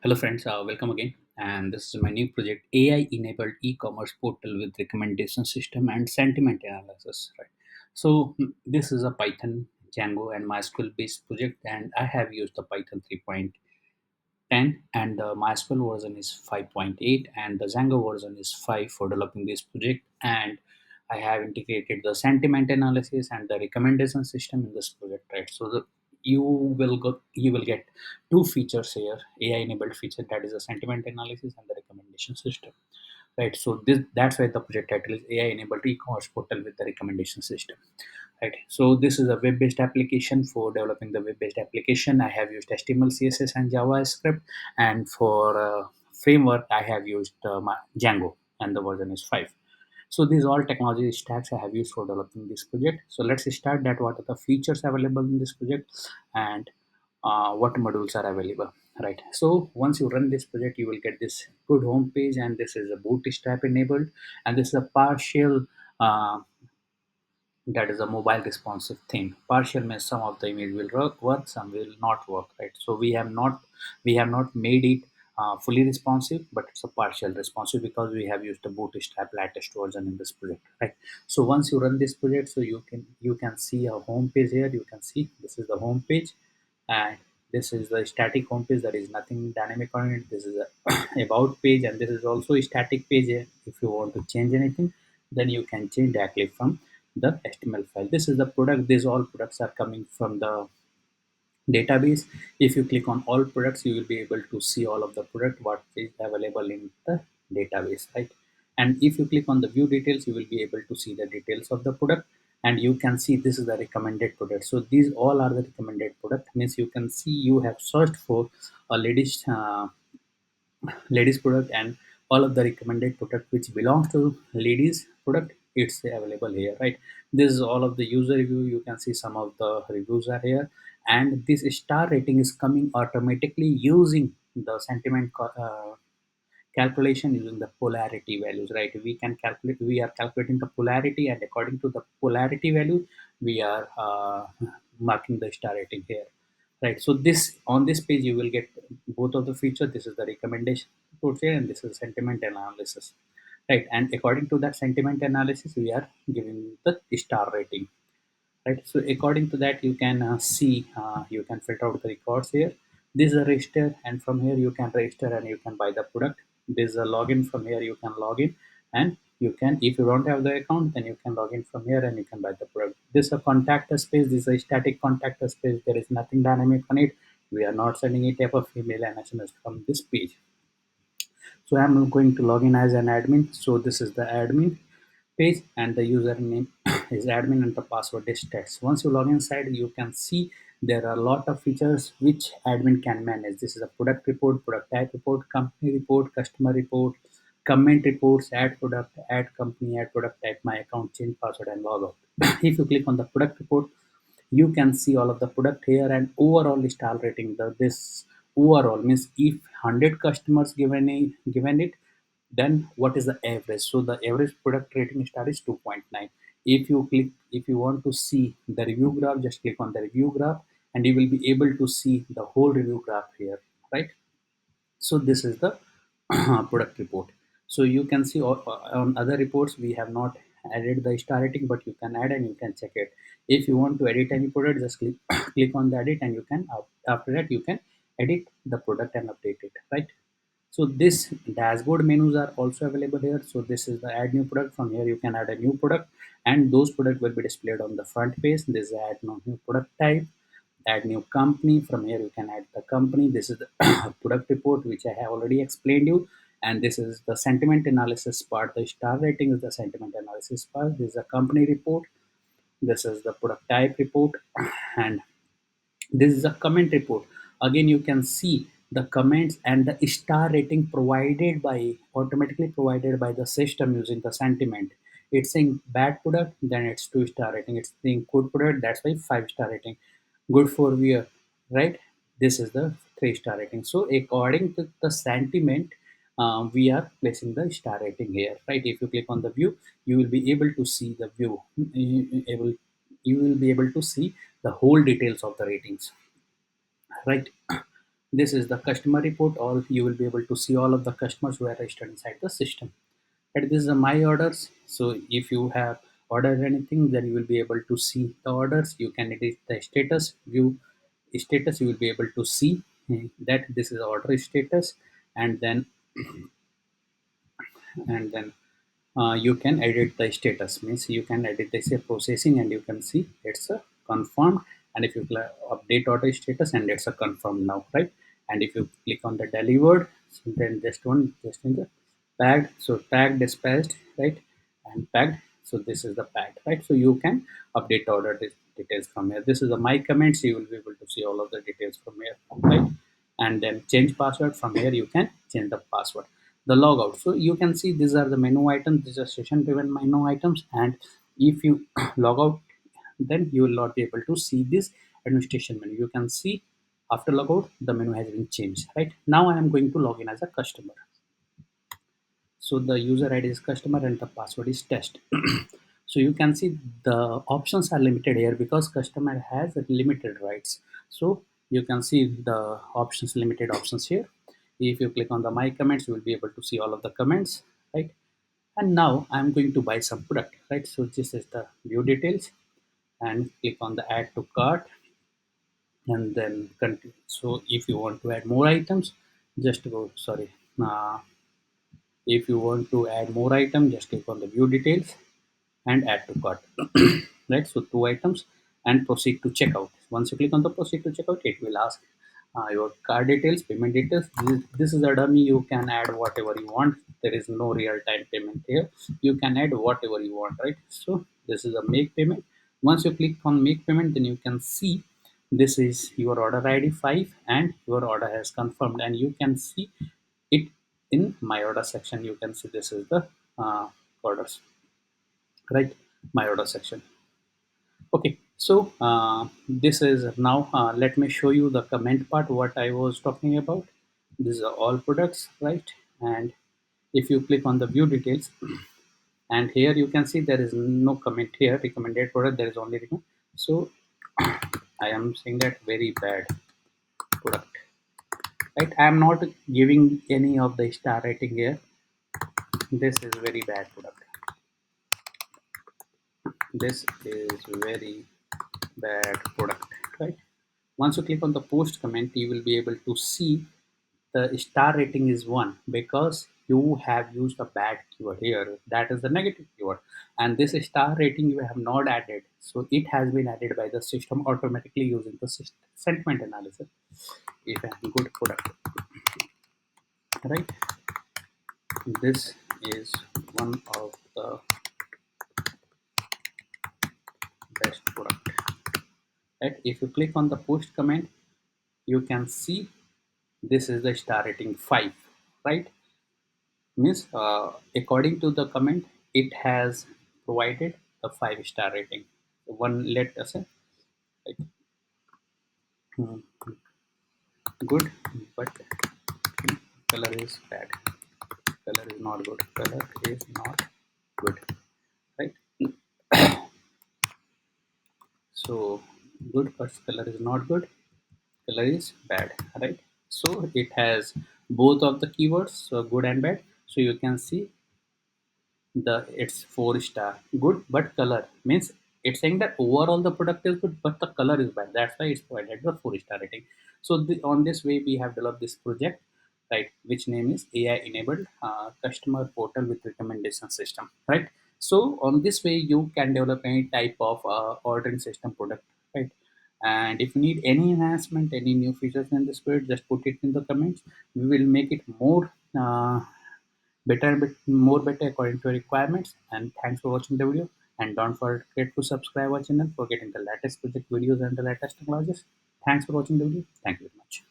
Hello friends, welcome again. And this is my new project, AI-enabled e-commerce portal with recommendation system and sentiment analysis. Right. So this is a Python, Django, and MySQL based project, and I have used the Python 3.10, and the MySQL version is 5.8, and the Django version is 5 for developing this project. And I have integrated the sentiment analysis and the recommendation system in this project. Right. So you will get two features here, AI enabled feature, that is a sentiment analysis and the recommendation system. Right. So that's why the project title is AI enabled e-commerce portal with the recommendation system. Right. So this is a web-based application. For developing the web-based application, I have used HTML, CSS, and JavaScript. And for framework, I have used Django, and the version is 5. So these all technology stacks I have used for developing this project. So let's start that. What are the features available in this project, and what modules are available? Right. So once you run this project, you will get this good home page, and this is a bootstrap enabled, and this is a partial. That is a mobile responsive thing. Partial means some of the image will work, some will not work, right? So we have not made it fully responsive, but it's a partial responsive because we have used the bootstrap latest version in this project, right? So once you run this project, so you can see a home page here. You can see this is the home page, and this is the static home page. There is nothing dynamic on it. This is a about page, and this is also a static page. If you want to change anything, then you can change directly from the HTML file. This is the product. These all products are coming from the database. If you click on all products, you will be able to see all of the product what is available in the database, right? And if you click on the view details, you will be able to see the details of the product, and you can see this is the recommended product. So these all are the recommended product, means you can see you have searched for a ladies product, and all of the recommended product which belongs to ladies product, it's available here, right? This is all of the user review. You can see some of the reviews are here, and this star rating is coming automatically using the calculation using the polarity values, right? We are calculating the polarity, and according to the polarity value, we are marking the star rating here, right? So this on this page you will get both of the feature. This is the recommendation report here, and this is sentiment analysis, right? And according to that sentiment analysis, we are giving the star rating, right? So according to that, you can see, you can filter out the records here. This is a register, and from here you can register and you can buy the product. This is a login. From here you can log in, and you can, if you don't have the account, then you can log in from here and you can buy the product. This is a contact us page. This is a static contact us page. There is nothing dynamic on it. We are not sending a type of email and SMS from this page. So I'm going to log in as an admin. So this is the admin page, and the username is admin, and the password is text. Once you log inside, you can see there are a lot of features which admin can manage. This is a product report, product type report, company report, customer report, comment reports, add product, add company, add product type, my account, change password, and log out. If you click on the product report, you can see all of the product here, and overall star rating. This overall means if 100 customers given it, then what is the average? So the average product rating star is 2.9. If you want to see the review graph, just click on the review graph, and you will be able to see the whole review graph here, right? So this is the product report. So you can see on other reports we have not added the star rating, but you can add and you can check it. If you want to edit any product, just click on the edit, and you can, after that, you can edit the product and update it, right? So this dashboard menus are also available here. So this is the add new product. From here you can add a new product, and those product will be displayed on the front page. This is add new product type, add new company. From here you can add the company. This is the product report which I have already explained you, and this is the sentiment analysis part. The star rating is the sentiment analysis part. This is a company report. This is the product type report, and this is a comment report. Again, you can see the comments and the star rating provided by, automatically provided by the system using the sentiment. It's saying bad product, then it's 2-star rating. It's saying good product, that's why 5-star rating. Good for viewer, right? This is the 3-star rating. So according to the sentiment, we are placing the star rating here, right? If you click on the view, you will be able to see the view. You will be able to see the whole details of the ratings, right? This is the customer report. All you will be able to see all of the customers who are registered inside the system. And this is the my orders. So if you have ordered anything, then you will be able to see the orders. You can edit the status, view status. You will be able to see that this is the order status, and then you can edit the status. Means you can edit the say processing, and you can see it's a confirmed. And if you update order status, and it's a confirmed now, right? And if you click on the delivered, so then just in the packed, so packed, dispatched, right? And packed, so this is the packed, right? So you can update order details from here. This is the my comments. You will be able to see all of the details from here, right? And then change password. From here you can change the password. The logout, so you can see these are the menu items. These are session driven menu items, and if you log out, then you will not be able to see this administration menu. You can see after logout the menu has been changed. Right now I am going to log in as a customer. So the user id is customer and the password is test. So you can see the options are limited here because customer has limited rights. So you can see the options, limited options here. If you click on the my comments, you will be able to see all of the comments, right? And now I'm going to buy some product, right? So this is the view details, and click on the add to cart, and then continue. So if you want to add more items, just go, sorry, uh, if you want to add more item, just click on the view details and add to cart. Right, so two items, and proceed to checkout. Once you click on the proceed to checkout, it will ask your card details, payment details. This is a dummy. You can add whatever you want. There is no real time payment here. You can add whatever you want, right? So this is a make payment. Once you click on make payment, then you can see this is your order id 5, and your order has confirmed, and you can see it in my order section. You can see this is the orders, right? My order section. Okay, so this is now, let me show you the comment part, what I was talking about. These are all products, right? And if you click on the view details, and here you can see there is no comment here, recommended product, there is only recommend. So I am saying that very bad product, right? I am not giving any of the star rating here. This is very bad product. This is very bad product, right? Once you click on the post comment, you will be able to see the star rating is 1 because you have used a bad keyword here. That is the negative keyword, and this star rating you have not added, so it has been added by the system automatically using the sentiment analysis. If a good product, right? This is one of the best product, right? If you click on the post comment, you can see this is the star rating 5, right? Means according to the comment, it has provided a 5-star rating. One, let us say, like, hmm, good, but color is bad. Color is not good. Color is not good, right? So good, but color is not good. Color is bad, right? So it has both of the keywords, so good and bad. So you can see the it's 4-star. Good but color, means it's saying that overall the product is good but the color is bad. That's why it's provided the 4-star rating. So on this way we have developed this project, right, which name is AI enabled customer portal with recommendation system, right? So on this way you can develop any type of ordering system product, right? And if you need any enhancement, any new features in this period, just put it in the comments. We will make it more better, bit more better according to your requirements. And thanks for watching the video, and don't forget to subscribe our channel for getting the latest project videos and the latest technologies. Thanks for watching the video. Thank you very much.